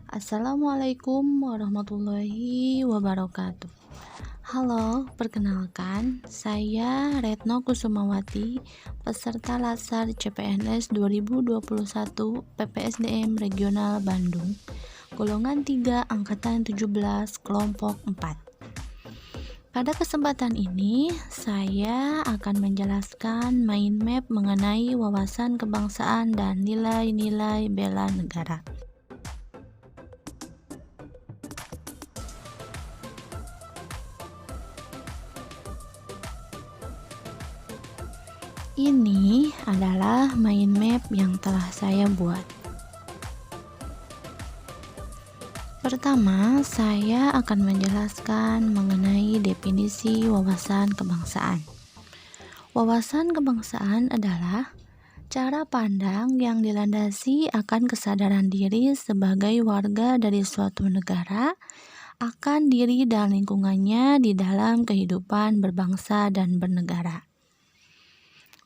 Assalamualaikum warahmatullahi wabarakatuh. Halo, perkenalkan, saya Retno Kusumawati, peserta Latsar CPNS 2021 PPSDM Regional Bandung, golongan 3 angkatan 17 kelompok 4. Pada kesempatan ini, saya akan menjelaskan mind map mengenai wawasan kebangsaan dan nilai-nilai bela negara. Ini adalah mind map yang telah saya buat. Pertama, saya akan menjelaskan mengenai definisi wawasan kebangsaan. Wawasan kebangsaan adalah cara pandang yang dilandasi akan kesadaran diri sebagai warga dari suatu negara akan diri dan lingkungannya di dalam kehidupan berbangsa dan bernegara.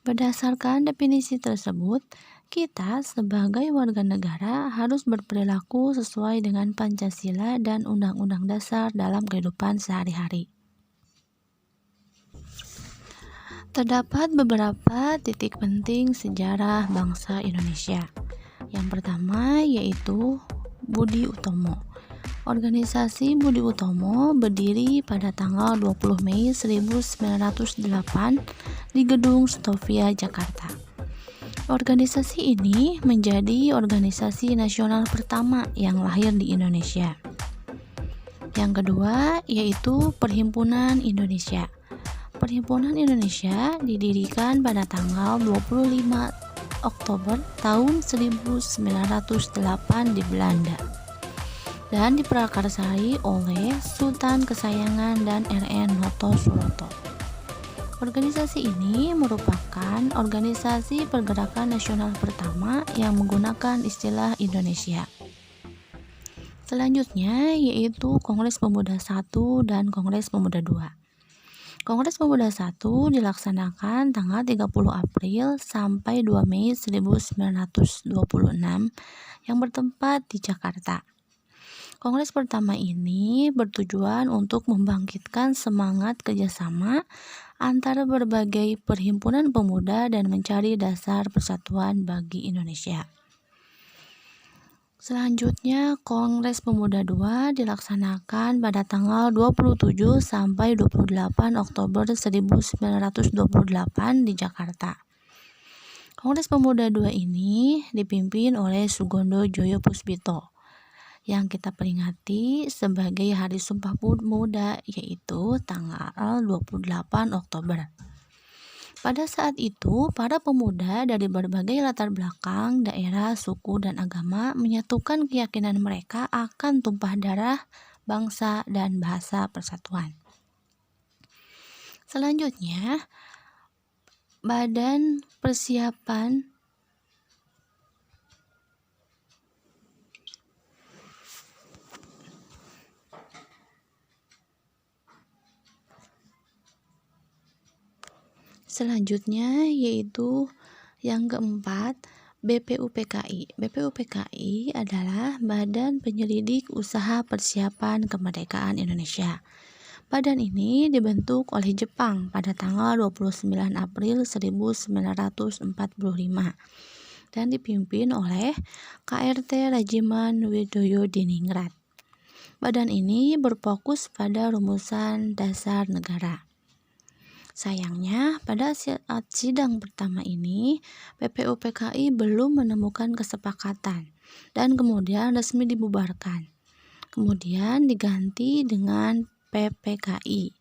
Berdasarkan definisi tersebut, kita sebagai warga negara harus berperilaku sesuai dengan Pancasila dan Undang-Undang Dasar dalam kehidupan sehari-hari. Terdapat beberapa titik penting sejarah bangsa Indonesia. Yang pertama yaitu Budi Utomo. Organisasi Budi Utomo berdiri pada tanggal 20 Mei 1908 di Gedung Stovia, Jakarta. Organisasi ini menjadi organisasi nasional pertama yang lahir di Indonesia. Yang kedua yaitu Perhimpunan Indonesia. Perhimpunan Indonesia didirikan pada tanggal 25 Oktober tahun 1908 di Belanda dan diprakarsai oleh Sultan Kesayangan dan RN Noto Suroto. Organisasi ini merupakan organisasi pergerakan nasional pertama yang menggunakan istilah Indonesia. Selanjutnya yaitu Kongres Pemuda I dan Kongres Pemuda II. Kongres Pemuda I dilaksanakan tanggal 30 April sampai 2 Mei 1926 yang bertempat di Jakarta. Kongres pertama ini bertujuan untuk membangkitkan semangat kerjasama antara berbagai perhimpunan pemuda dan mencari dasar persatuan bagi Indonesia. Selanjutnya, Kongres Pemuda II dilaksanakan pada tanggal 27 sampai 28 Oktober 1928 di Jakarta. Kongres Pemuda II ini dipimpin oleh Sugondo Joyo Puspito yang kita peringati sebagai Hari Sumpah Pemuda, yaitu tanggal 28 Oktober. Pada saat itu, para pemuda dari berbagai latar belakang, daerah, suku, dan agama menyatukan keyakinan mereka akan tumpah darah, bangsa, dan bahasa persatuan. Selanjutnya, Badan Persiapan Selanjutnya yaitu yang keempat, BPUPKI. BPUPKI adalah Badan Penyelidik Usaha Persiapan Kemerdekaan Indonesia. Badan ini dibentuk oleh Jepang pada tanggal 29 April 1945 dan dipimpin oleh KRT Rajiman Widoyo Diningrat. Badan ini berfokus pada rumusan dasar negara. Sayangnya, pada saat sidang pertama ini, BPUPKI belum menemukan kesepakatan dan kemudian resmi dibubarkan. Kemudian diganti dengan PPKI.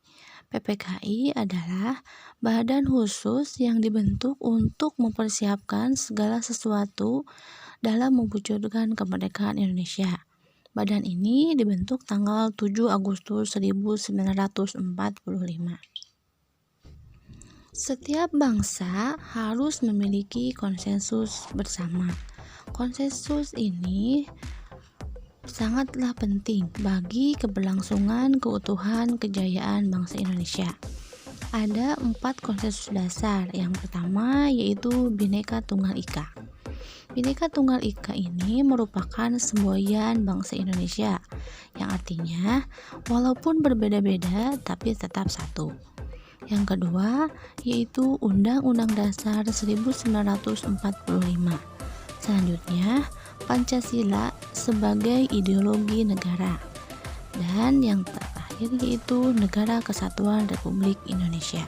PPKI adalah badan khusus yang dibentuk untuk mempersiapkan segala sesuatu dalam mewujudkan kemerdekaan Indonesia. Badan ini dibentuk tanggal 7 Agustus 1945. Setiap bangsa harus memiliki konsensus bersama. Konsensus ini sangatlah penting bagi keberlangsungan keutuhan kejayaan bangsa Indonesia. Ada 4 konsensus dasar. Yang pertama yaitu Bhinneka Tunggal Ika. Bhinneka Tunggal Ika ini merupakan semboyan bangsa Indonesia, yang artinya walaupun berbeda-beda tapi tetap satu. Yang kedua yaitu Undang-Undang Dasar 1945. Selanjutnya, Pancasila sebagai ideologi negara. Dan yang terakhir yaitu Negara Kesatuan Republik Indonesia.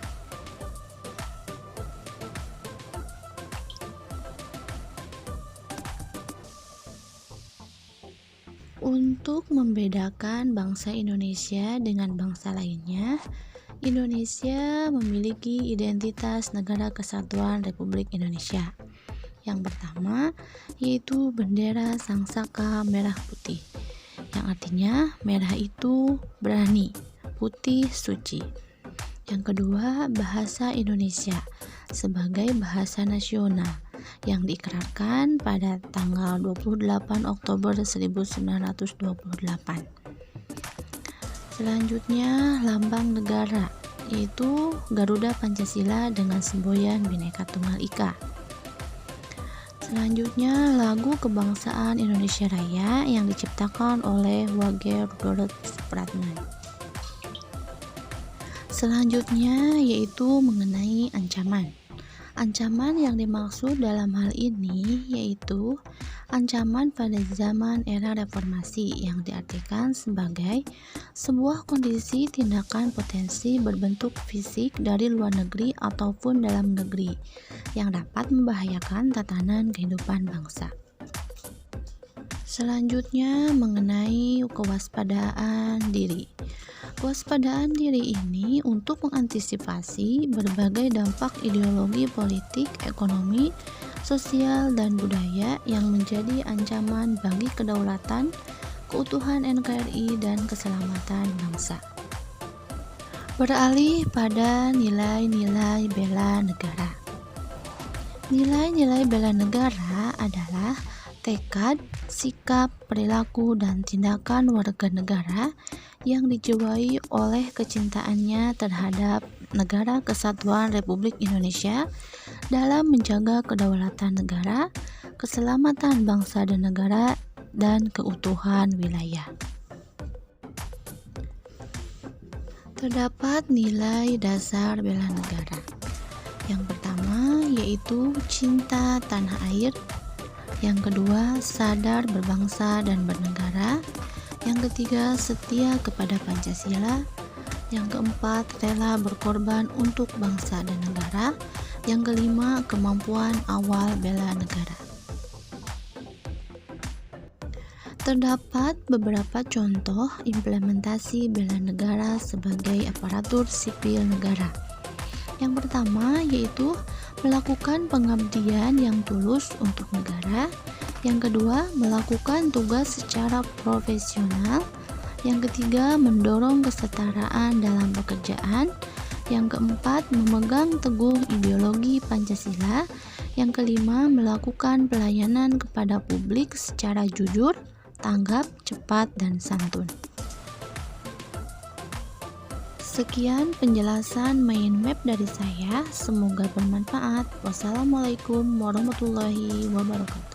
Untuk membedakan bangsa Indonesia dengan bangsa lainnya, Indonesia memiliki identitas Negara Kesatuan Republik Indonesia. Yang pertama yaitu bendera Sangsaka merah putih, yang artinya merah itu berani, putih suci. Yang kedua, bahasa Indonesia sebagai bahasa nasional yang diikrarkan pada tanggal 28 Oktober 1928. Selanjutnya, lambang negara yaitu Garuda Pancasila dengan semboyan Bhinneka Tunggal Ika. Selanjutnya, lagu kebangsaan Indonesia Raya yang diciptakan oleh Wage Rudolf Supratman. Selanjutnya yaitu mengenai ancaman. Ancaman yang dimaksud dalam hal ini yaitu ancaman pada zaman era reformasi yang diartikan sebagai sebuah kondisi tindakan potensi berbentuk fisik dari luar negeri ataupun dalam negeri yang dapat membahayakan tatanan kehidupan bangsa. Selanjutnya mengenai kewaspadaan diri. Kewaspadaan diri ini untuk mengantisipasi berbagai dampak ideologi politik, ekonomi, sosial, dan budaya yang menjadi ancaman bagi kedaulatan, keutuhan NKRI, dan keselamatan bangsa. Beralih pada nilai-nilai bela negara. Nilai-nilai bela negara adalah tekad, sikap, perilaku, dan tindakan warga negara yang dijiwai oleh kecintaannya terhadap Negara Kesatuan Republik Indonesia dalam menjaga kedaulatan negara, keselamatan bangsa dan negara, dan keutuhan wilayah. Terdapat nilai dasar bela negara. Yang pertama yaitu cinta tanah air. Yang kedua, sadar berbangsa dan bernegara. Yang ketiga, setia kepada Pancasila. Yang keempat, rela berkorban untuk bangsa dan negara. Yang kelima, kemampuan awal bela negara. Terdapat beberapa contoh implementasi bela negara sebagai aparatur sipil negara. Yang pertama yaitu melakukan pengabdian yang tulus untuk negara. Yang kedua, melakukan tugas secara profesional. Yang ketiga, mendorong kesetaraan dalam pekerjaan. Yang keempat, memegang teguh ideologi Pancasila. Yang kelima, melakukan pelayanan kepada publik secara jujur, tanggap, cepat, dan santun. Sekian penjelasan mind map dari saya, semoga bermanfaat. Wassalamualaikum warahmatullahi wabarakatuh.